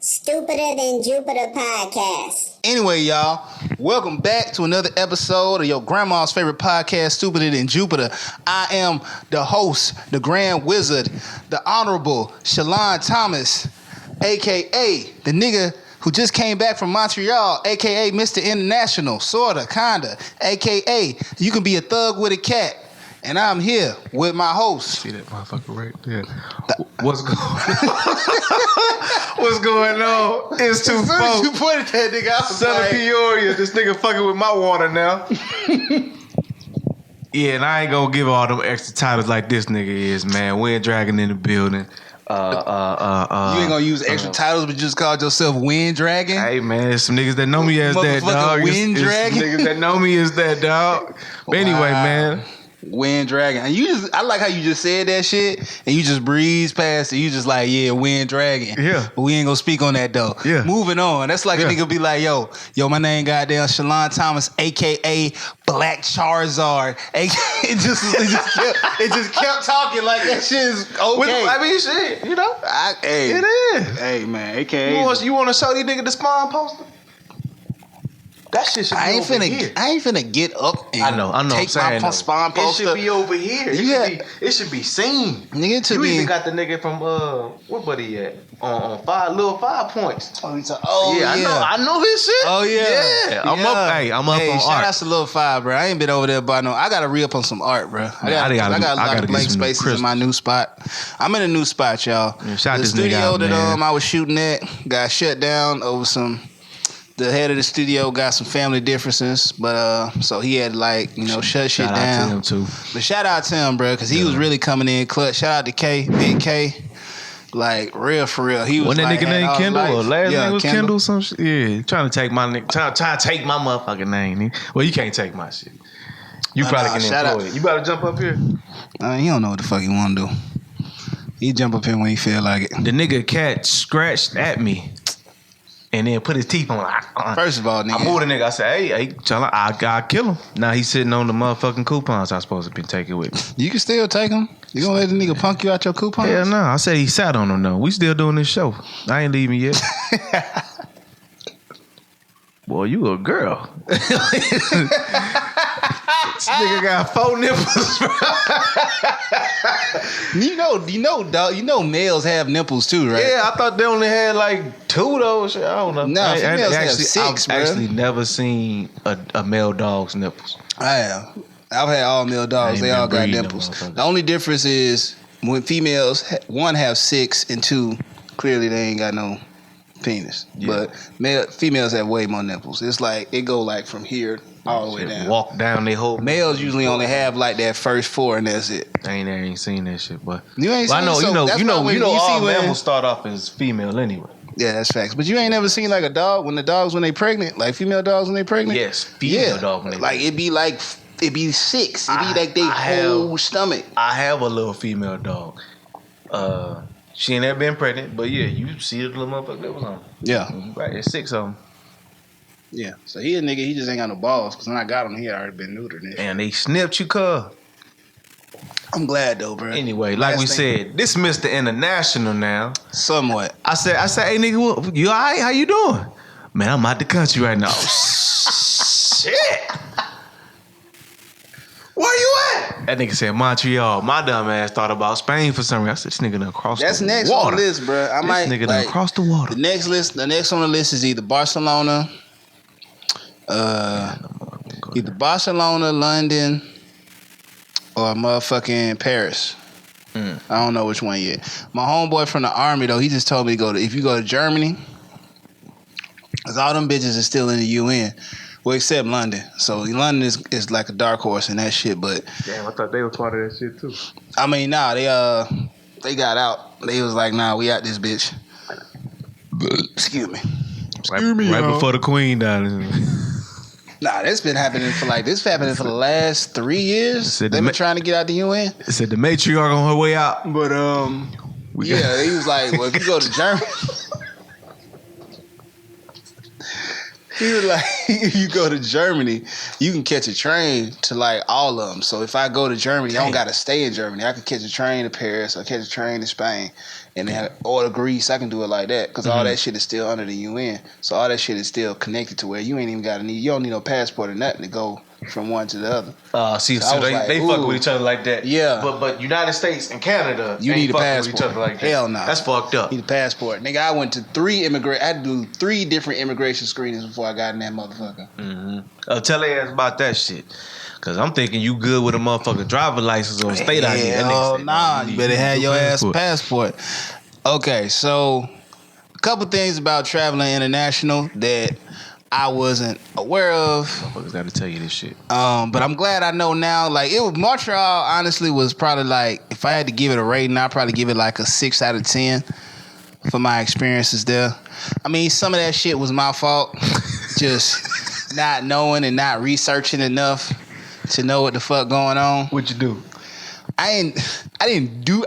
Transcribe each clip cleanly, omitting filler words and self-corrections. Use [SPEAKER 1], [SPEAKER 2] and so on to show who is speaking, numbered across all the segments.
[SPEAKER 1] Stupider Than Jupiter podcast.
[SPEAKER 2] Anyway, y'all, welcome back to another episode of your grandma's favorite podcast, Stupider Than Jupiter. I am the host, the Grand Wizard, the Honorable Shalon Thomas, a.k.a. the nigga who just came back from Montreal, a.k.a. Mr. International, sorta, kinda, a.k.a. you can be a thug with a cat. And I'm here with my host.
[SPEAKER 3] See that motherfucker right there? What's going on? What's going on? It's too fun.
[SPEAKER 2] You pointed that nigga out.
[SPEAKER 3] Son of Peoria. This nigga fucking with my water now. Yeah, and I ain't gonna give all them extra titles like this nigga is, man. Wind Dragon in the building.
[SPEAKER 2] You ain't gonna use extra titles, but just called yourself Wind Dragon?
[SPEAKER 3] Hey, man, there's some niggas that know me as that, dog.
[SPEAKER 2] Wind Dragon?
[SPEAKER 3] Some niggas that know me as that, dog. But anyway, man.
[SPEAKER 2] Wind Dragon. And I like how you just said that shit and you just breeze past it. You just like, yeah, Wind Dragon.
[SPEAKER 3] Yeah.
[SPEAKER 2] But we ain't gonna speak on that though.
[SPEAKER 3] Yeah.
[SPEAKER 2] Moving on. That's like a nigga be like, yo, my name goddamn Shalon Thomas, aka Black Charizard. It just kept talking like that shit is okay.
[SPEAKER 3] I mean, shit, you know. It is.
[SPEAKER 2] Hey man, aka
[SPEAKER 3] You want to show these niggas the Spawn poster? That shit should be over here.
[SPEAKER 2] I ain't finna get up and
[SPEAKER 3] I know.
[SPEAKER 2] take my Spawn poster.
[SPEAKER 3] It should be over here. It should be seen.
[SPEAKER 2] Nigga,
[SPEAKER 3] you even got the nigga from where buddy at? On 5 points.
[SPEAKER 2] Oh yeah,
[SPEAKER 3] I know his shit.
[SPEAKER 2] Oh yeah.
[SPEAKER 3] I'm up on
[SPEAKER 2] shout
[SPEAKER 3] art.
[SPEAKER 2] out to Lil 5, bro. I ain't been over there, but I gotta re-up on some art, bro. I got a lot of blank spaces in my new spot. I'm in a new spot, y'all.
[SPEAKER 3] Yeah, shout
[SPEAKER 2] the
[SPEAKER 3] this nigga
[SPEAKER 2] studio
[SPEAKER 3] out,
[SPEAKER 2] that
[SPEAKER 3] man.
[SPEAKER 2] I was shooting at got shut down over some. The head of the studio got some family differences, but so he had shut shit down. Shout out
[SPEAKER 3] to him too.
[SPEAKER 2] But shout out to him, bro, because he was really coming in clutch. Shout out to K, Big K, like real for real. He was
[SPEAKER 3] Wasn't that nigga named Kendall or last name was Kendall? Some shit. Yeah, trying to take my trying to take my motherfucking name. Well, you can't take my shit. You probably can employ it. You better jump up here.
[SPEAKER 2] He don't know what the fuck he want to do. He jump up here when he feel like it.
[SPEAKER 3] The nigga cat scratched at me. And then put his teeth on.
[SPEAKER 2] First of all, nigga.
[SPEAKER 3] I moved the nigga. I said, hey, tell him I gotta kill him. Now he's sitting on the motherfucking coupons I supposed to be taking with me.
[SPEAKER 2] You can still take him. You gonna let the nigga punk you out your coupons?
[SPEAKER 3] Hell no. I said he sat on them though. We still doing this show. I ain't leaving yet. Boy, you a girl. This nigga got 4 nipples, bro.
[SPEAKER 2] You know males have nipples too, right?
[SPEAKER 3] Yeah, I thought they only had like 2 though. Shit, I don't know.
[SPEAKER 2] No, females have 6,
[SPEAKER 3] I've
[SPEAKER 2] bro.
[SPEAKER 3] actually never seen a male dog's nipples.
[SPEAKER 2] I have. I've had all male dogs. They all got nipples. The only difference is when females, 1 have 6 and 2, clearly they ain't got no penis. Yeah. But females have way more nipples. It's like it go like from here all the way down.
[SPEAKER 3] Walk down they whole.
[SPEAKER 2] Males usually only have like that first 4 and that's it.
[SPEAKER 3] I ain't seen that shit, but
[SPEAKER 2] you ain't seen
[SPEAKER 3] it. You know all mammals start off as female anyway.
[SPEAKER 2] Yeah, that's facts. But you ain't never seen like a dog when they pregnant, like female dogs when they pregnant.
[SPEAKER 3] Yes, female dog when they
[SPEAKER 2] like it'd be 6. It'd be like they whole stomach.
[SPEAKER 3] I have a little female dog. She ain't never been pregnant, but yeah, you see the little motherfucker that was on.
[SPEAKER 2] Yeah,
[SPEAKER 3] right. There's 6 of them.
[SPEAKER 2] Yeah, so he a nigga. He just ain't got no balls. Cause when I got him, he had already been neutered.
[SPEAKER 3] And they snipped you, cuz.
[SPEAKER 2] I'm glad though, bro.
[SPEAKER 3] Anyway, like we said, this Mr. International now.
[SPEAKER 2] Somewhat.
[SPEAKER 3] I said, hey nigga, you all right? How you doing? Man, I'm out the country right now. Shit. Where you at? That nigga said Montreal. My dumb ass thought about Spain for some reason. I said, this nigga done crossed the water.
[SPEAKER 2] That's next on the list, bro.
[SPEAKER 3] This nigga done crossed the water.
[SPEAKER 2] The next on the list is either Barcelona, London, or motherfucking Paris. I don't know which one yet. My homeboy from the army though, he just told me if you go to Germany, cause all them bitches are still in the UN. Well, except London. So London is like a dark horse in that shit, but
[SPEAKER 3] damn, I thought they were part of that shit too.
[SPEAKER 2] I mean, nah, they got out. They was like, nah, we out this bitch. Excuse me.
[SPEAKER 3] Right before the Queen died.
[SPEAKER 2] Nah, that's been happening for the last 3 years. They've been trying to get out the UN.
[SPEAKER 3] It said the matriarch on her way out.
[SPEAKER 2] But yeah, he was like, well, if you go to Germany. He was like, if you go to Germany, you can catch a train to like all of them. So if I go to Germany, I don't got to stay in Germany. I could catch a train to Paris or catch a train to Spain. and then order Greece, I can do it like that because all that shit is still under the UN. So all that shit is still connected to where you ain't even you don't need no passport or nothing to go from one to the other.
[SPEAKER 3] So they fuck with each other like that.
[SPEAKER 2] Yeah.
[SPEAKER 3] But United States and Canada,
[SPEAKER 2] you need a passport.
[SPEAKER 3] With each other like that.
[SPEAKER 2] Hell no.
[SPEAKER 3] That's fucked up.
[SPEAKER 2] You need a passport. Nigga, I went to I had to do 3 different immigration screenings before I got in that motherfucker.
[SPEAKER 3] Mm-hmm. Tell their ass about that shit. Cause I'm thinking you good with a motherfucking driver license or a state ID.
[SPEAKER 2] Oh nah, you better have your ass passport. Okay, so a couple things about traveling international that I wasn't aware of.
[SPEAKER 3] Motherfuckers got to tell you this shit.
[SPEAKER 2] But I'm glad I know now. Like Montreal, honestly, was probably like if I had to give it a rating, I'd probably give it like a 6 out of 10 for my experiences there. I mean, some of that shit was my fault, just not knowing and not researching enough to know what the fuck going on.
[SPEAKER 3] What you do?
[SPEAKER 2] I didn't do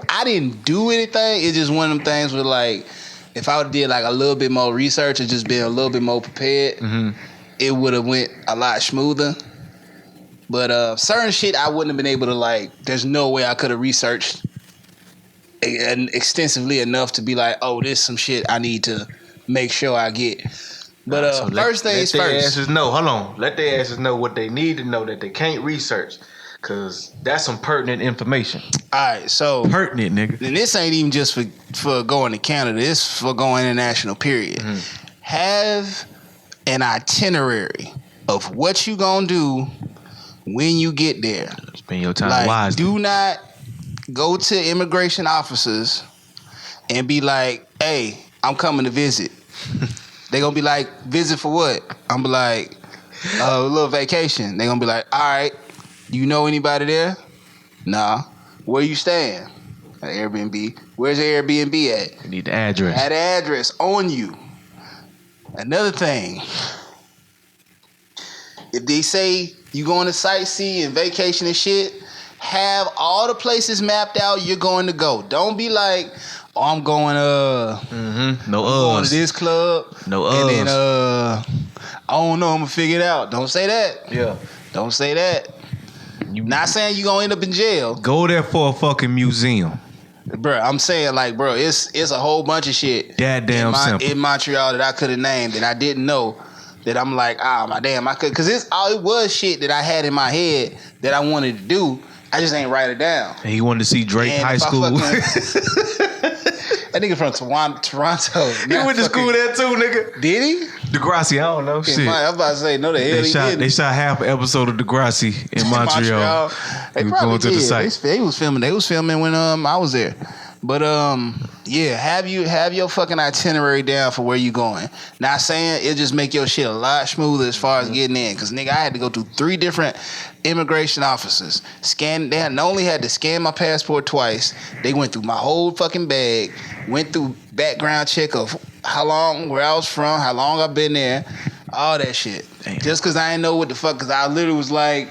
[SPEAKER 2] anything. It's just one of them things where like if I would have did like a little bit more research and just been a little bit more prepared, it would have went a lot smoother. But certain shit I wouldn't have been able to like. There's no way I could have researched extensively enough to be like, oh, this some shit I need to make sure I get. But so first things first.
[SPEAKER 3] Hold on. Let their asses know what they need to know that they can't research. Cause that's some pertinent information.
[SPEAKER 2] Alright, so
[SPEAKER 3] pertinent, nigga.
[SPEAKER 2] And this ain't even just for going to Canada. It's for going international, period. Have an itinerary of what you gonna do when you get there.
[SPEAKER 3] Spend your time wisely.
[SPEAKER 2] Do not go to immigration officers and be like, hey, I'm coming to visit. They gonna be like, visit for what? I'm be like, a little vacation. They gonna be like, all right, you know anybody there? Nah. Where you staying? At Airbnb. Where's the Airbnb at?
[SPEAKER 3] You need the address.
[SPEAKER 2] Add the address on you. Another thing, if they say you going to sightsee and vacation and shit, have all the places mapped out you're going to go. Don't be like, oh, I'm going going to this club.
[SPEAKER 3] No
[SPEAKER 2] and then I don't know, I'm gonna figure it out. Don't say that.
[SPEAKER 3] Yeah.
[SPEAKER 2] Don't say that. You not saying you gonna end up in jail.
[SPEAKER 3] Go there for a fucking museum.
[SPEAKER 2] Bro, I'm saying like, bro, it's a whole bunch of shit in Montreal that I could have named and I didn't know that I'm like, my damn, I could, because it was shit that I had in my head that I wanted to do. I just ain't write it down.
[SPEAKER 3] And he wanted to see Drake High School.
[SPEAKER 2] That nigga from Toronto.
[SPEAKER 3] He went to school there too, nigga.
[SPEAKER 2] Did he?
[SPEAKER 3] Degrassi, I don't know. Shit.
[SPEAKER 2] I was about to say, no, the hell he didn't.
[SPEAKER 3] They shot half an episode of Degrassi in Montreal.
[SPEAKER 2] They probably did. To the site. They was filming when I was there. But yeah, have your fucking itinerary down for where you going. Not saying it just make your shit a lot smoother as far as getting in. Cause nigga, I had to go through 3 different immigration officers. They not only had to scan my passport twice, they went through my whole fucking bag, went through background check of where I was from, how long I've been there, all that shit. Damn. Just cause I didn't know what the fuck, cause I literally was like,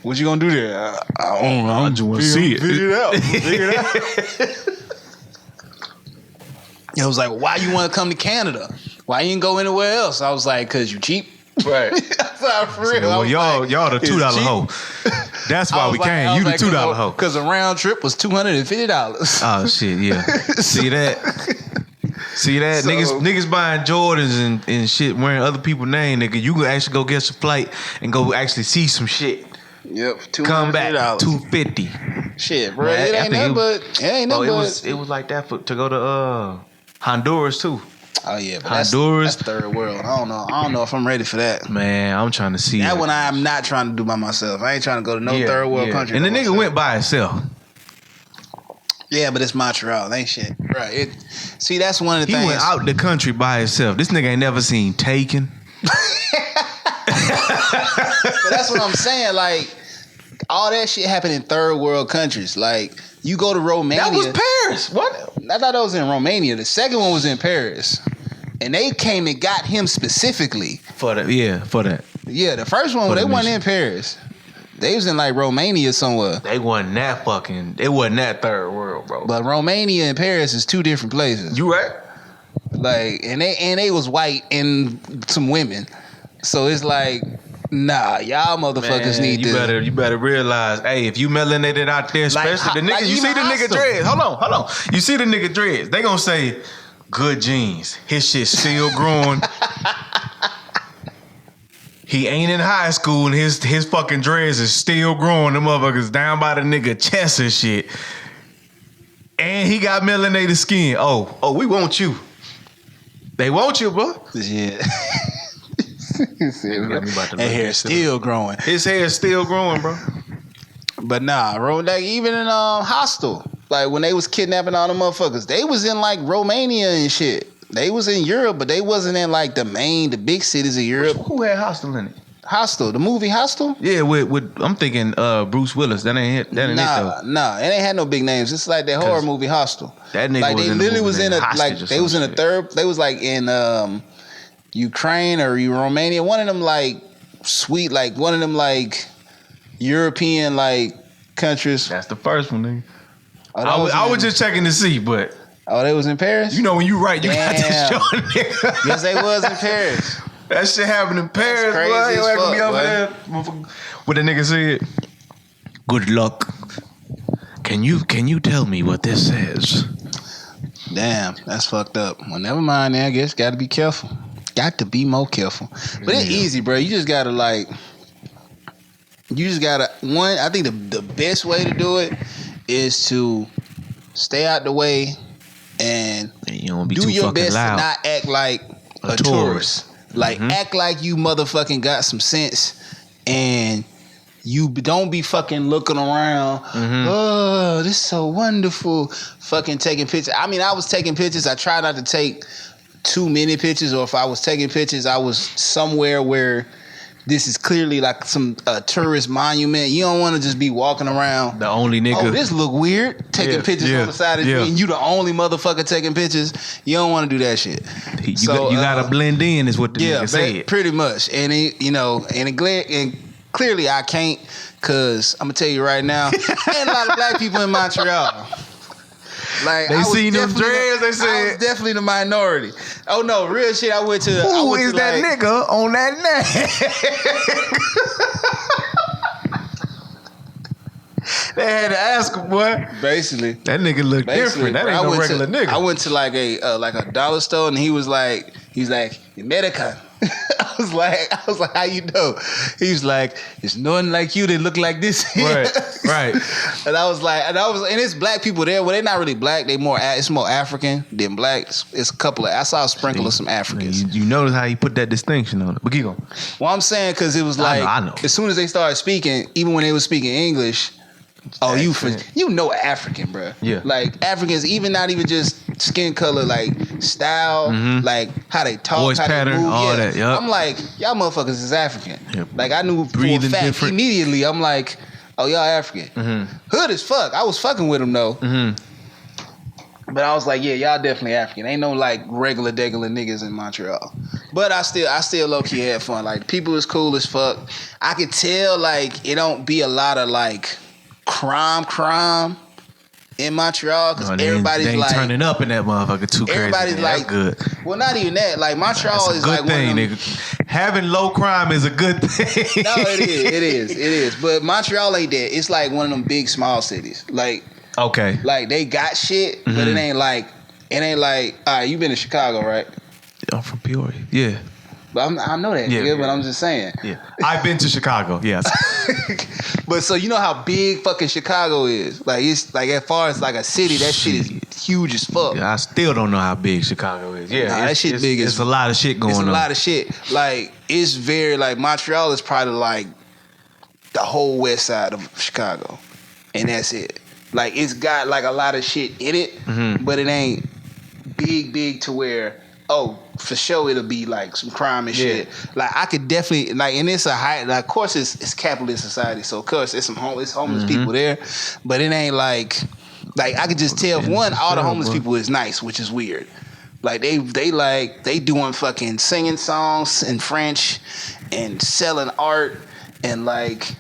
[SPEAKER 2] what you gonna do there? I don't know.
[SPEAKER 3] I just want to see it.
[SPEAKER 2] Figure it out. It was like, why you want to come to Canada? Why you didn't go anywhere else? I was like, cause you cheap.
[SPEAKER 3] Right.
[SPEAKER 2] That's not for real.
[SPEAKER 3] Well, y'all the $2 hoe. That's why we came. You the $2 hoe.
[SPEAKER 2] Cause a round trip was $250.
[SPEAKER 3] Oh shit, yeah. See that? Niggas buying Jordans and shit wearing other people's name, nigga. You can actually go get your flight and go actually see some shit.
[SPEAKER 2] Yep, $250.
[SPEAKER 3] Come back, $250.
[SPEAKER 2] Shit, bro. It ain't nothing but.
[SPEAKER 3] It was like that to go to Honduras too.
[SPEAKER 2] Oh yeah, but
[SPEAKER 3] Honduras,
[SPEAKER 2] that's third world. I don't know if I'm ready for that.
[SPEAKER 3] Man, I'm trying to see
[SPEAKER 2] that one. I'm not trying to do by myself. I ain't trying to go to no third world country.
[SPEAKER 3] And the nigga went by himself.
[SPEAKER 2] Yeah, but it's Montreal, ain't shit. Right. See, that's one of the things.
[SPEAKER 3] He went out the country by himself. This nigga ain't never seen Taken.
[SPEAKER 2] But that's what I'm saying. Like, all that shit happened in third world countries. Like, you go to Romania.
[SPEAKER 3] That was Paris. What?
[SPEAKER 2] I thought that was in Romania. The second one was in Paris. And they came and got him specifically.
[SPEAKER 3] For that.
[SPEAKER 2] Yeah, the first one, they wasn't in Paris. They was in like Romania somewhere.
[SPEAKER 3] It wasn't that third world, bro.
[SPEAKER 2] But Romania and Paris is 2 different places.
[SPEAKER 3] You right?
[SPEAKER 2] Like, and they was white and some women. So it's like, Nah, y'all motherfuckers need to.
[SPEAKER 3] You better realize, hey, if you melanated out there, especially the nigga, you see the nigga dreads. Hold on. You see the nigga dreads. They gonna say, good genes. His shit still growing. He ain't in high school and his fucking dreads is still growing. The motherfuckers down by the nigga chest and shit. And he got melanated skin. Oh, we want you. They want you, bro.
[SPEAKER 2] Yeah. That hair still growing.
[SPEAKER 3] His hair is still growing, bro.
[SPEAKER 2] But nah, bro, like even in Hostel, like when they was kidnapping all the motherfuckers, they was in like Romania and shit. They was in Europe, but they wasn't in like the big cities of Europe.
[SPEAKER 3] Who had Hostel in it?
[SPEAKER 2] Hostel, the movie Hostel?
[SPEAKER 3] Yeah, with I'm thinking Bruce Willis. That ain't it though.
[SPEAKER 2] Nah, it ain't had no big names. It's like that horror movie Hostel.
[SPEAKER 3] That nigga
[SPEAKER 2] like
[SPEAKER 3] was
[SPEAKER 2] they
[SPEAKER 3] in
[SPEAKER 2] literally
[SPEAKER 3] the
[SPEAKER 2] was in a like they was in a
[SPEAKER 3] shit.
[SPEAKER 2] third. They was like in Ukraine or Romania. One of them like sweet, like one of them like European like countries.
[SPEAKER 3] That's the first one, nigga.
[SPEAKER 2] Oh,
[SPEAKER 3] I was just checking to see, but
[SPEAKER 2] they was in Paris.
[SPEAKER 3] You know when you write, you got to show a nigga.
[SPEAKER 2] Yes, they was in Paris.
[SPEAKER 3] That shit happened in Paris,
[SPEAKER 2] crazy
[SPEAKER 3] boy.
[SPEAKER 2] as
[SPEAKER 3] You
[SPEAKER 2] fuck,
[SPEAKER 3] be over there. What the nigga said? Good luck. Can you tell me what this says?
[SPEAKER 2] Damn, that's fucked up. Well, never mind. I guess got to be careful. Got to be more careful. But it's easy, bro. You just gotta one. I think the best way to do it is to stay out the way and
[SPEAKER 3] you don't be
[SPEAKER 2] do
[SPEAKER 3] too
[SPEAKER 2] your best
[SPEAKER 3] loud.
[SPEAKER 2] to not act like a tourist. Like act like you motherfucking got some sense and you don't be fucking looking around. Oh, this is so wonderful. Fucking taking pictures. I mean, I was taking pictures. I try not to take too many pictures, or if I was taking pictures, I was somewhere where this is clearly like some tourist monument. You don't want to just be walking around.
[SPEAKER 3] The only nigga.
[SPEAKER 2] Oh, this look weird. Taking pictures on the side of the street, and you the only motherfucker taking pictures. You don't want to do that shit.
[SPEAKER 3] You gotta blend in, is what the nigga said.
[SPEAKER 2] Pretty much. And and clearly I can't, cause I'm gonna tell you right now, ain't a lot of black people in Montreal. Like
[SPEAKER 3] they seen them dreads. They said
[SPEAKER 2] I was definitely the minority. Oh no, real shit. I went to.
[SPEAKER 3] Who is that nigga on that name? They had to ask him, boy.
[SPEAKER 2] Basically,
[SPEAKER 3] that nigga look different. That ain't no regular nigga.
[SPEAKER 2] I went to like a dollar store, and he was like, American. I was like, how you know? He was like, it's nothing like you that look like this.
[SPEAKER 3] Right.
[SPEAKER 2] And it's black people there. Well, they're not really black. It's more African than black. It's a couple of. I saw a sprinkle of some Africans.
[SPEAKER 3] You notice how he put that distinction on it. But keep going.
[SPEAKER 2] Well, I'm saying because it was like,
[SPEAKER 3] I know.
[SPEAKER 2] As soon as they started speaking, even when they were speaking English. Oh, you know African, bro.
[SPEAKER 3] Yeah.
[SPEAKER 2] Like Africans, not even just skin color, like style, like how they talk,
[SPEAKER 3] voice
[SPEAKER 2] how
[SPEAKER 3] pattern,
[SPEAKER 2] they move.
[SPEAKER 3] all that. Yep.
[SPEAKER 2] I'm like, y'all motherfuckers is African.
[SPEAKER 3] Yep.
[SPEAKER 2] Like I knew for a fact different. Immediately. I'm like, oh, y'all African. Hood as fuck. I was fucking with them though. But I was like, yeah, y'all definitely African. Ain't no like regular niggas in Montreal. But I still low key had fun. Like people is cool as fuck. I could tell like it don't be a lot of like crime in Montreal because everybody's
[SPEAKER 3] they ain't
[SPEAKER 2] like
[SPEAKER 3] turning up in that motherfucker too crazy.
[SPEAKER 2] Everybody's
[SPEAKER 3] man.
[SPEAKER 2] like,
[SPEAKER 3] good.
[SPEAKER 2] Well, not even that. Like Montreal is like
[SPEAKER 3] thing,
[SPEAKER 2] one of them,
[SPEAKER 3] nigga. Having low crime is a good thing.
[SPEAKER 2] No, it is. But Montreal ain't that. It's like one of them big small cities. Like
[SPEAKER 3] okay,
[SPEAKER 2] like they got shit, but it ain't like. All right, you been to Chicago, right?
[SPEAKER 3] I'm from Peoria. Yeah.
[SPEAKER 2] But I know that, but I'm just saying.
[SPEAKER 3] Yeah, I've been to Chicago. Yes.
[SPEAKER 2] But so you know how big fucking Chicago is? Like it's like as far as like a city, that shit is huge as fuck.
[SPEAKER 3] Yeah, I still don't know how big Chicago is. Yeah,
[SPEAKER 2] that shit big.
[SPEAKER 3] It's a lot of shit going on.
[SPEAKER 2] It's a lot of shit. Like it's very like Montreal is probably like the whole west side of Chicago, and that's it. Like it's got like a lot of shit in it, but it ain't big to where for sure it'll be like some crime and shit. Like I could definitely like, and it's a high. Like of course it's capitalist society, so of course it's homeless people there, but it ain't like I could just tell all the homeless people is nice, which is weird. Like they doing fucking singing songs in French and selling art and like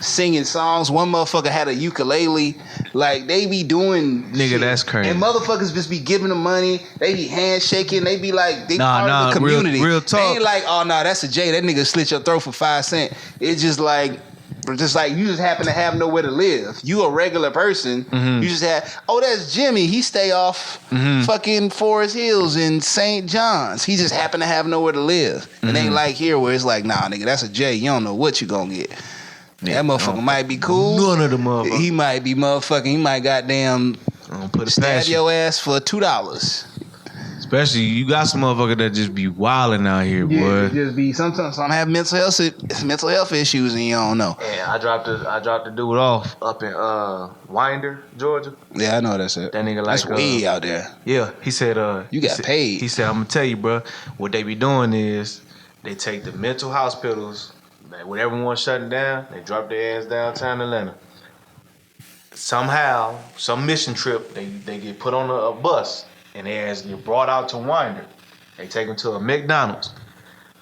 [SPEAKER 2] singing songs. One motherfucker had a ukulele Like they be doing
[SPEAKER 3] Nigga,
[SPEAKER 2] shit.
[SPEAKER 3] that's crazy.
[SPEAKER 2] And motherfuckers just be giving them money. They be handshaking. They be like, they part of the community.
[SPEAKER 3] Real talk.
[SPEAKER 2] They ain't like, oh no, that's a J. That nigga slit your throat for 5 cents. It's just like you just happen to have nowhere to live. You a regular person.
[SPEAKER 3] Mm-hmm.
[SPEAKER 2] You just have, oh, that's Jimmy. He stay off fucking Forest Hills in St. John's. He just happen to have nowhere to live. It ain't like here where it's like, nah, nigga, that's a J. You don't know what you gonna get. Yeah, that motherfucker might be cool.
[SPEAKER 3] None of the motherfuckers.
[SPEAKER 2] He might be motherfucking. He might goddamn stab your ass for $2.
[SPEAKER 3] Especially you got some motherfucker that just be wilding out here, boy.
[SPEAKER 2] Just be sometimes some have mental health issues and you don't know.
[SPEAKER 3] Yeah, I dropped the dude off up in Winder, Georgia.
[SPEAKER 2] Yeah, I know that's it.
[SPEAKER 3] That nigga
[SPEAKER 2] that's way out there.
[SPEAKER 3] Yeah, he said
[SPEAKER 2] you got paid.
[SPEAKER 3] He said I'm gonna tell you, bro. What they be doing is they take the mental hospitals, like when everyone's shutting down, they drop their ass downtown Atlanta. Somehow, some mission trip, they get put on a bus. And they ass get brought out to Winder. They take them to a McDonald's.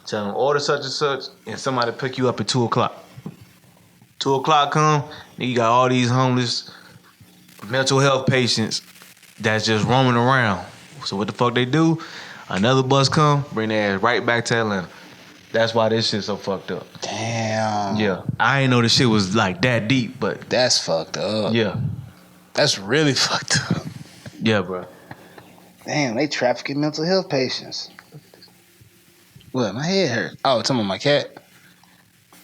[SPEAKER 3] Tell them order such and such, and somebody pick you up at 2 o'clock. 2 o'clock come, and you got all these homeless mental health patients that's just roaming around. So what the fuck they do? Another bus come, bring their ass right back to Atlanta. That's why this shit so fucked up.
[SPEAKER 2] Damn.
[SPEAKER 3] Yeah. I ain't know this shit was like that deep, but
[SPEAKER 2] that's fucked up.
[SPEAKER 3] Yeah.
[SPEAKER 2] That's really fucked up.
[SPEAKER 3] Yeah, bro.
[SPEAKER 2] Damn, they trafficking mental health patients. What? My head hurt. Oh, talking about my cat.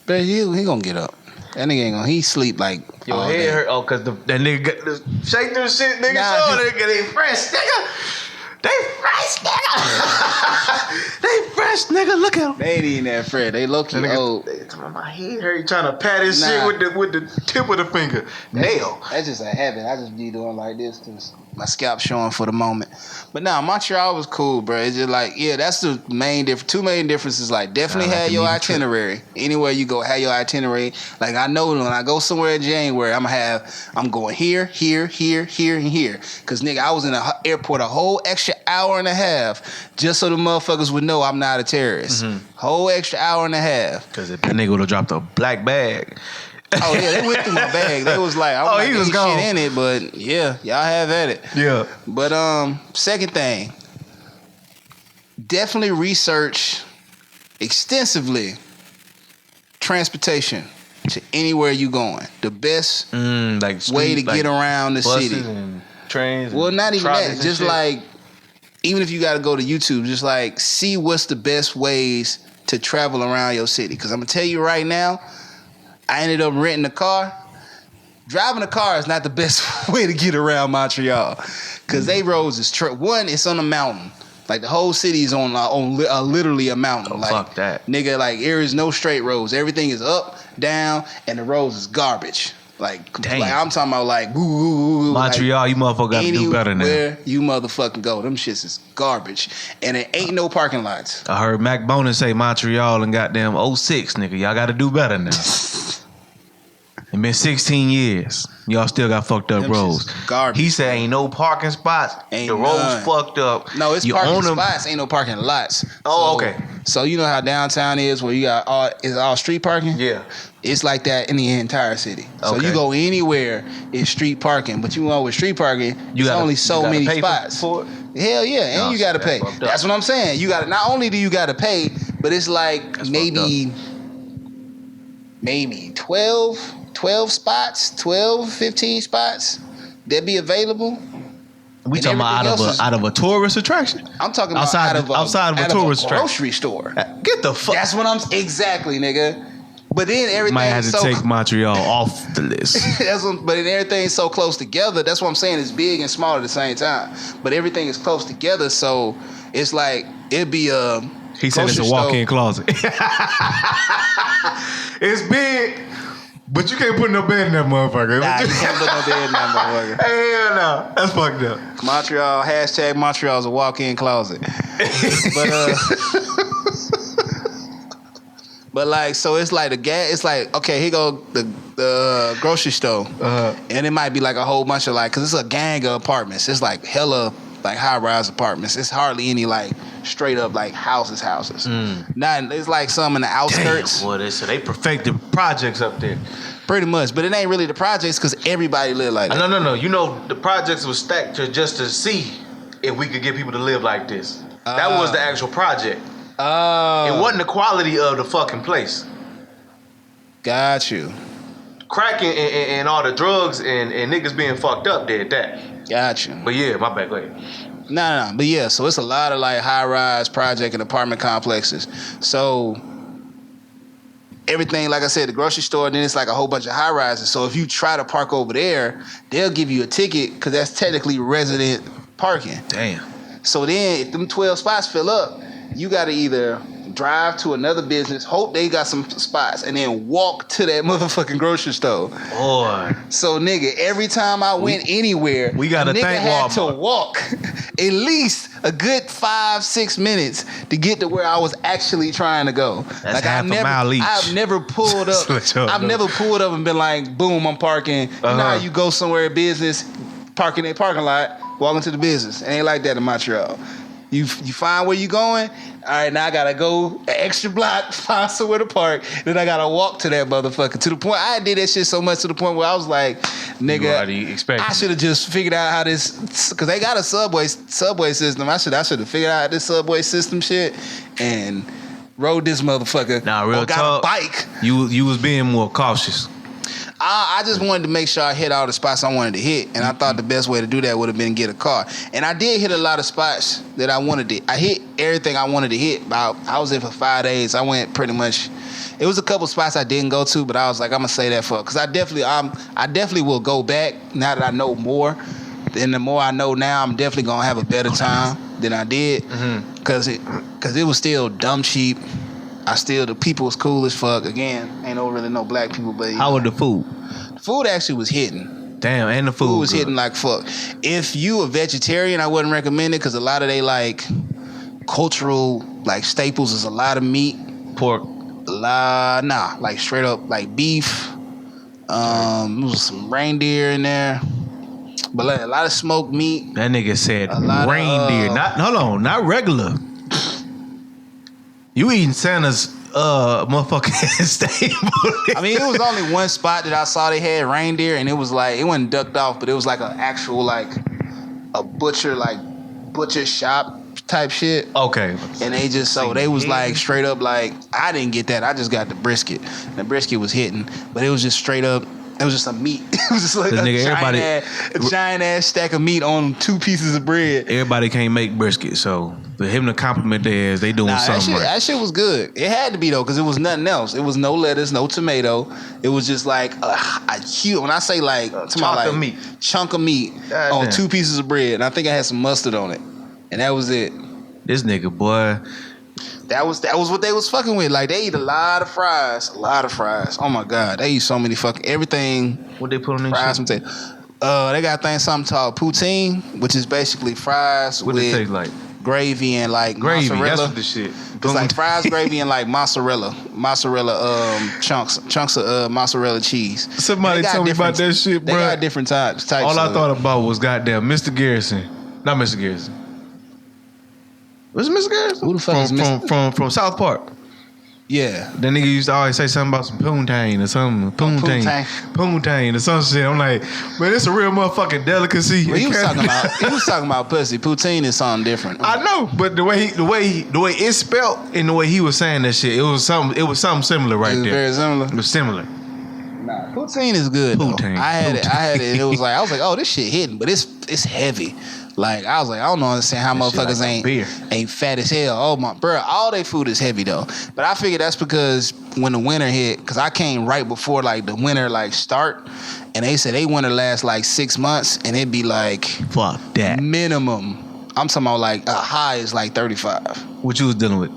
[SPEAKER 2] But he gonna get up. That nigga ain't gonna. He sleep like
[SPEAKER 3] your
[SPEAKER 2] all
[SPEAKER 3] head
[SPEAKER 2] day.
[SPEAKER 3] hurt. Oh, cause that nigga got this shake this shit, nigga.
[SPEAKER 2] Nah,
[SPEAKER 3] nigga, they fresh, nigga. They fresh, nigga. They fresh, nigga. Look at them.
[SPEAKER 2] They ain't even that fresh. They low key old.
[SPEAKER 3] My head hurt. Trying to pat his shit with the tip of the finger. Nail.
[SPEAKER 2] That's just a habit. I just be doing like this because my scalp showing for the moment. But nah, Montreal was cool, bro. It's just like, yeah, that's the main difference. Two main differences. Like, definitely have your itinerary. Anywhere you go, have your itinerary. Like, I know when I go somewhere in January, I'm going here, here, here, here, and here. Because, nigga, I was in an airport a whole extra hour and a half just so the motherfuckers would know I'm not a terrorist. Whole extra hour and a half.
[SPEAKER 3] Because if that nigga would have dropped a black bag.
[SPEAKER 2] Oh yeah, they went through my bag. They was like, I
[SPEAKER 3] he was gone.
[SPEAKER 2] Shit in it, but yeah, y'all have at it.
[SPEAKER 3] Yeah.
[SPEAKER 2] But second thing, definitely research extensively transportation to anywhere you going. The best way to get around the city.
[SPEAKER 3] And trains.
[SPEAKER 2] Well,
[SPEAKER 3] and
[SPEAKER 2] not even that. Just
[SPEAKER 3] shit.
[SPEAKER 2] like, even if you got to go to YouTube, just like see what's the best ways to travel around your city. Because I'm gonna tell you right now, I ended up renting a car. Driving a car is not the best way to get around Montreal, because they roads is one. It's on a mountain. Like the whole city is on literally a mountain.
[SPEAKER 3] Oh,
[SPEAKER 2] like,
[SPEAKER 3] fuck that,
[SPEAKER 2] nigga. Like there is no straight roads. Everything is up, down, and the roads is garbage. Like I'm talking about like
[SPEAKER 3] Montreal, like, you motherfucker gotta do better now.
[SPEAKER 2] Where you motherfucking go, them shits is garbage, and it ain't no parking lots.
[SPEAKER 3] I heard Mac Bonin say Montreal and goddamn 06, nigga. Y'all gotta do better now. It been 16 years. Y'all still got fucked up roads.
[SPEAKER 2] Garbage.
[SPEAKER 3] He said ain't no parking spots.
[SPEAKER 2] Ain't
[SPEAKER 3] the roads fucked up.
[SPEAKER 2] No, it's parking spots. Ain't no parking lots.
[SPEAKER 3] Oh, okay.
[SPEAKER 2] So you know how downtown is, where you got all street parking?
[SPEAKER 3] Yeah.
[SPEAKER 2] It's like that in the entire city. So
[SPEAKER 3] Okay.
[SPEAKER 2] you go anywhere, it's street parking. But you know with street parking, there's only so many spots.
[SPEAKER 3] For it?
[SPEAKER 2] Hell yeah, and you gotta pay. That's what I'm saying. You gotta, not only do you gotta pay, but it's like maybe 12 spots, 15 spots that be available.
[SPEAKER 3] We talking about out of a tourist attraction?
[SPEAKER 2] I'm talking about outside of a tourist grocery store.
[SPEAKER 3] Get the fuck.
[SPEAKER 2] That's what I'm exactly, nigga. But then everything
[SPEAKER 3] might have to take Montreal off the list.
[SPEAKER 2] But then everything's so close together. That's what I'm saying. It's big and small at the same time. But everything is close together, so it's like it'd be a.
[SPEAKER 3] He said it's a walk-in closet. It's big. But you can't put no bed in that motherfucker.
[SPEAKER 2] Nah, you can't put no bed in that motherfucker.
[SPEAKER 3] Hell no. That's fucked up.
[SPEAKER 2] Montreal, hashtag Montreal's a walk-in closet. But like, so it's like the gas. It's like, okay, here go the grocery store, and it might be like a whole bunch of like, cause it's a gang of apartments. It's like hella like high-rise apartments. It's hardly any like straight up like houses. Not, it's like some in the outskirts.
[SPEAKER 3] Damn, boy, so they perfected projects up there.
[SPEAKER 2] Pretty much, but it ain't really the projects because everybody live like that.
[SPEAKER 3] No. You know, the projects was stacked just to see if we could get people to live like this. That was the actual project. It wasn't the quality of the fucking place.
[SPEAKER 2] Got you.
[SPEAKER 3] Cracking and all the drugs and niggas being fucked up did that.
[SPEAKER 2] Got you.
[SPEAKER 3] But yeah, my bad. Go ahead.
[SPEAKER 2] No. But yeah, so it's a lot of like high-rise project and apartment complexes. So everything, like I said, the grocery store, then it's like a whole bunch of high-rises. So if you try to park over there, they'll give you a ticket because that's technically resident parking.
[SPEAKER 3] Damn.
[SPEAKER 2] So then if them 12 spots fill up, you got to either drive to another business, hope they got some spots, and then walk to that motherfucking grocery store.
[SPEAKER 3] Boy.
[SPEAKER 2] So nigga, every time I went anywhere,
[SPEAKER 3] we gotta
[SPEAKER 2] nigga
[SPEAKER 3] thank
[SPEAKER 2] had
[SPEAKER 3] Walmart.
[SPEAKER 2] to walk at least a good 5-6 minutes to get to where I was actually trying to go.
[SPEAKER 3] That's half a mile each.
[SPEAKER 2] I've never pulled up. I've never pulled up and been like, boom, I'm parking. You know how you go somewhere in business, park in a parking lot, walk into the business. It ain't like that in Montreal. You find where you going. All right, now I gotta go an extra block, find somewhere to park. Then I gotta walk to that motherfucker. To the point I did that shit so much to the point where I was like, nigga, I should have just figured out how this, because they got a subway system. I should have figured out this subway system shit and rode this motherfucker.
[SPEAKER 3] Nah, real
[SPEAKER 2] or got
[SPEAKER 3] talk,
[SPEAKER 2] a bike.
[SPEAKER 3] You was being more cautious.
[SPEAKER 2] I just wanted to make sure I hit all the spots I wanted to hit, and I thought the best way to do that would have been get a car. And I did hit a lot of spots that I wanted to. I hit everything I wanted to hit. I was in for 5 days. I went pretty much. It was a couple spots I didn't go to, but I was like, I'm gonna say that for, because I definitely will go back now that I know more. And the more I know now, I'm definitely gonna have a better time than I did, because it was still dumb cheap. The people was cool as fuck. Again, ain't really no black people, but
[SPEAKER 3] how was the food?
[SPEAKER 2] The food actually was hitting.
[SPEAKER 3] Damn, and the food
[SPEAKER 2] was hitting like fuck. If you a vegetarian, I wouldn't recommend it because a lot of they like cultural like staples is a lot of meat,
[SPEAKER 3] pork.
[SPEAKER 2] Like straight up like beef. There was some reindeer in there, but like a lot of smoked meat.
[SPEAKER 3] That nigga said reindeer, not regular. You eating Santa's motherfucking staple.
[SPEAKER 2] I mean, it was only one spot that I saw they had reindeer, and it was like, it wasn't ducked off, but it was like an actual like a butcher shop type shit.
[SPEAKER 3] Okay.
[SPEAKER 2] And they just they was like straight up like, I didn't get that. I just got the brisket. The brisket was hitting, but it was just straight up. It was just a meat. It was just like a giant ass stack of meat on 2 pieces of bread.
[SPEAKER 3] Everybody can't make brisket, so for him to compliment theirs, they doing something right.
[SPEAKER 2] That shit was good. It had to be though, because it was nothing else. It was no lettuce, no tomato. It was just like a huge. When I say like chunk of meat on 2 pieces of bread, and I think I had some mustard on it, and that was it.
[SPEAKER 3] This nigga, boy.
[SPEAKER 2] That was what they was fucking with. Like, they eat a lot of fries. Oh my god, they eat so many fucking everything.
[SPEAKER 3] What they put on their
[SPEAKER 2] fries?
[SPEAKER 3] shit?
[SPEAKER 2] They got something called poutine, which is basically fries with
[SPEAKER 3] it taste like?
[SPEAKER 2] Gravy and like mozzarella.
[SPEAKER 3] That's what the shit.
[SPEAKER 2] It's like fries, gravy, and like mozzarella chunks of mozzarella cheese.
[SPEAKER 3] Somebody told me about that shit, bro.
[SPEAKER 2] They got different types.
[SPEAKER 3] All I thought about was goddamn Mr. Garrison, not Mr. Garrison. What's Mr. Garrison?
[SPEAKER 2] Who the fuck is Mr.
[SPEAKER 3] From South Park?
[SPEAKER 2] Yeah.
[SPEAKER 3] That nigga used to always say something about some poontang or something. Poontang or some shit. I'm like, man, it's a real motherfucking delicacy.
[SPEAKER 2] Well, he was talking about pussy. Poutine is something different.
[SPEAKER 3] I know, but the way it's spelt and the way he was saying that shit, it was something similar right there.
[SPEAKER 2] Very similar.
[SPEAKER 3] It was similar.
[SPEAKER 2] Nah, poutine is good.
[SPEAKER 3] Poutine.
[SPEAKER 2] I had it. And it was like, I was like, oh, this shit hitting, but it's heavy. Like, I was like, I don't understand how motherfuckers like ain't fat as hell. Oh my, bro, all they food is heavy though. But I figured that's because when the winter hit, because I came right before like the winter like start, and they said they winter lasts like 6 months, and it'd be like
[SPEAKER 3] fuck that
[SPEAKER 2] minimum. I'm talking about like a high is like 35.
[SPEAKER 3] What you was dealing with?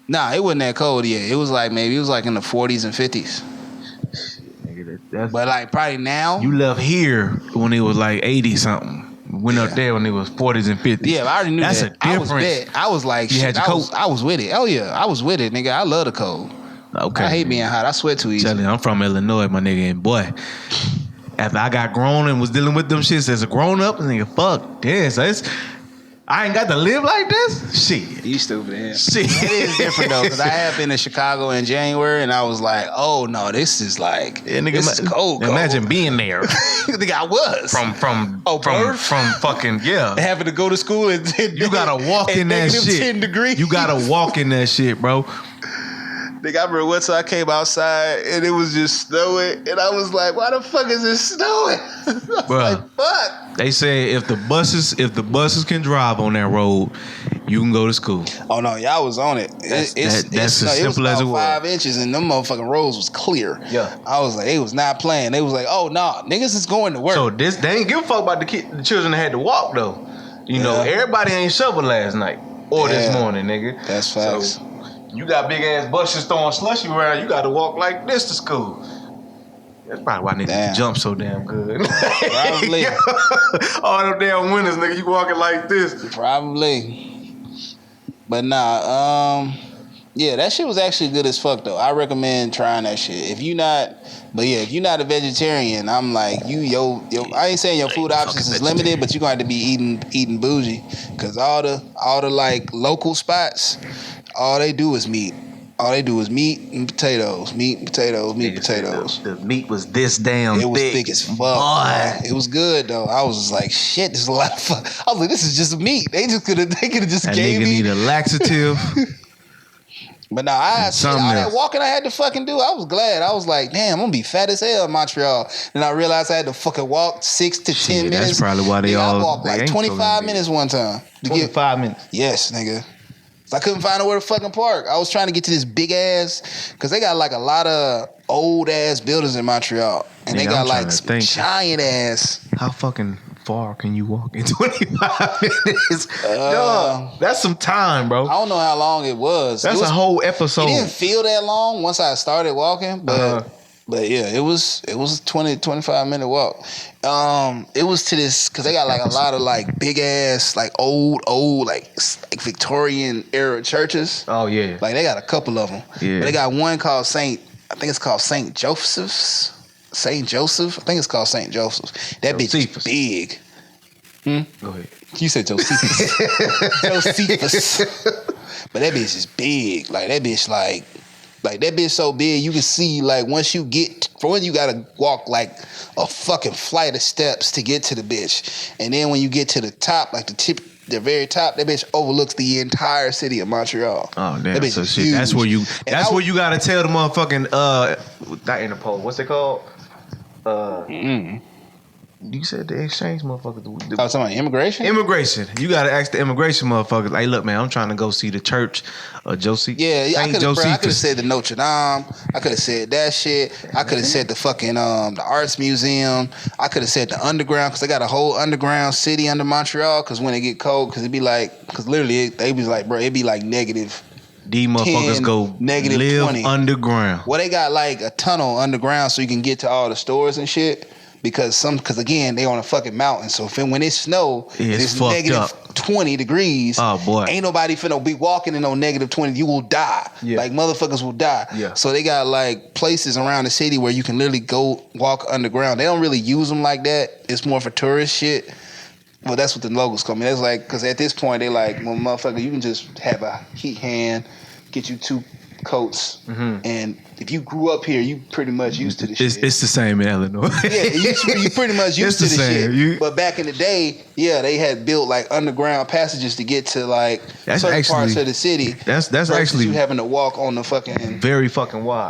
[SPEAKER 2] Nah, it wasn't that cold yet. It was like in the 40s and 50s. But like probably now.
[SPEAKER 3] You left here when it was like 80 something. Went up there when it was 40s and 50s.
[SPEAKER 2] Yeah, I already knew
[SPEAKER 3] that's
[SPEAKER 2] that.
[SPEAKER 3] That's a difference.
[SPEAKER 2] I was like,
[SPEAKER 3] you had your coat?
[SPEAKER 2] I was with it. Oh yeah, I was with it, nigga. I love the cold.
[SPEAKER 3] Okay.
[SPEAKER 2] I hate being hot. I sweat too easy.
[SPEAKER 3] I'm from Illinois, my nigga, and boy, after I got grown and was dealing with them shits as a grown up, nigga, fuck this. I ain't got to live like this? Shit.
[SPEAKER 2] You stupid ass.
[SPEAKER 3] Shit.
[SPEAKER 2] It is different though, because I have been to Chicago in January, and I was like, "Oh no, this is like,
[SPEAKER 3] Yeah, nigga,
[SPEAKER 2] this is cold."
[SPEAKER 3] Imagine being there.
[SPEAKER 2] Nigga, I was
[SPEAKER 3] From fucking
[SPEAKER 2] having to go to school and
[SPEAKER 3] you gotta walk in that shit.
[SPEAKER 2] 10 degrees.
[SPEAKER 3] You gotta walk in that shit, bro.
[SPEAKER 2] Nigga, I remember once I came outside and it was just snowing, and I was like, "Why the fuck is it snowing?" I was
[SPEAKER 3] Bruh.
[SPEAKER 2] like, "Fuck."
[SPEAKER 3] They say if the buses can drive on that road, you can go to school.
[SPEAKER 2] Oh no, y'all was on it.
[SPEAKER 3] That's as simple as it was.
[SPEAKER 2] 5 inches, and them motherfucking roads was clear.
[SPEAKER 3] Yeah.
[SPEAKER 2] I was like, they was not playing. They was like, "Oh no, niggas is going to work."
[SPEAKER 3] So they ain't give a fuck about the children that had to walk though. You know, everybody ain't shoveled last night or this morning, nigga.
[SPEAKER 2] That's facts.
[SPEAKER 3] So, you got big ass buses throwing slushy around. You got to walk like this to school. That's probably why niggas jump so damn good.
[SPEAKER 2] Probably.
[SPEAKER 3] All them damn winters, nigga, you walking like this.
[SPEAKER 2] Probably. But nah, yeah, that shit was actually good as fuck though. I recommend trying that shit. If you're not a vegetarian, I'm like, I ain't saying your food options is limited, but you're gonna have to be eating bougie. Cause all the like local spots, all they do is meat. All they do is meat and potatoes. Meat and potatoes, meat and potatoes.
[SPEAKER 3] The meat was this damn
[SPEAKER 2] It was
[SPEAKER 3] thick.
[SPEAKER 2] thick as fuck. Boy. It was good though. I was just like, shit, this is a lot of fun. I was like, this is just meat. They could have just
[SPEAKER 3] That
[SPEAKER 2] gave
[SPEAKER 3] nigga
[SPEAKER 2] me.
[SPEAKER 3] need a laxative.
[SPEAKER 2] But no, all that walking I had to fucking do. I was glad. I was like, damn, I'm gonna be fat as hell in Montreal. Then I realized I had to fucking walk 6 to 10 minutes.
[SPEAKER 3] That's probably why I
[SPEAKER 2] walked like 25 minutes one time.
[SPEAKER 3] 25 minutes.
[SPEAKER 2] Yes, nigga. I couldn't find nowhere to fucking park. I was trying to get to this big ass, because they got like a lot of old ass buildings in Montreal. And they got like some giant ass.
[SPEAKER 3] How fucking far can you walk in 25 minutes? No, that's some time, bro.
[SPEAKER 2] I don't know how long it was.
[SPEAKER 3] That's a whole episode.
[SPEAKER 2] It didn't feel that long once I started walking, but yeah, it was a 20-25 minute walk. It was to this, because they got like a lot of like big ass, like old like Victorian era churches.
[SPEAKER 3] Oh yeah,
[SPEAKER 2] like they got a couple of them.
[SPEAKER 3] Yeah,
[SPEAKER 2] but they got one called Saint Joseph's. St. Joseph? I think it's called St. Joseph's. That bitch is big.
[SPEAKER 3] Go ahead.
[SPEAKER 2] You said Josephus. Josephus. But that bitch is big. Like that bitch like that bitch so big you can see like once you get, for when you gotta walk like a fucking flight of steps to get to the bitch. And then when you get to the top, like the very top, that bitch overlooks the entire city of Montreal. Oh damn! That bitch is huge.
[SPEAKER 3] That's where you gotta tell the motherfucking not Interpol. What's it called? You said the exchange motherfucker.
[SPEAKER 2] I was talking about immigration?
[SPEAKER 3] Immigration. You gotta ask the immigration motherfuckers. Hey, look, man, I'm trying to go see the church of Josie.
[SPEAKER 2] Yeah, I could have said the Notre Dame. I could have said that shit. I could have said the fucking the Arts Museum. I could have said the underground, because they got a whole underground city under Montreal. Because when it get cold, because it'd be like, because literally they be like, bro, it'd be like negative.
[SPEAKER 3] These motherfuckers go
[SPEAKER 2] negative
[SPEAKER 3] live
[SPEAKER 2] 20
[SPEAKER 3] underground.
[SPEAKER 2] Well, they got like a tunnel underground so you can get to all the stores and shit. Because again, they on a fucking mountain. So when it snow, it's negative 20 degrees.
[SPEAKER 3] Oh boy,
[SPEAKER 2] ain't nobody finna be walking in no negative 20. You will die. Yeah. Like motherfuckers will die.
[SPEAKER 3] Yeah.
[SPEAKER 2] So they got like places around the city where you can literally go walk underground. They don't really use them like that. It's more for tourist shit. Well, that's what the locals call me. That's like, because at this point they like, well, motherfucker, you can just have a heat hand, get you 2 coats, and if you grew up here, you pretty much used to the shit.
[SPEAKER 3] It's the same in Illinois.
[SPEAKER 2] Yeah, you pretty much used to the shit. But back in the day, yeah, they had built like underground passages to get to like certain parts of the city.
[SPEAKER 3] That's actually
[SPEAKER 2] you having to walk on the fucking
[SPEAKER 3] very fucking wild.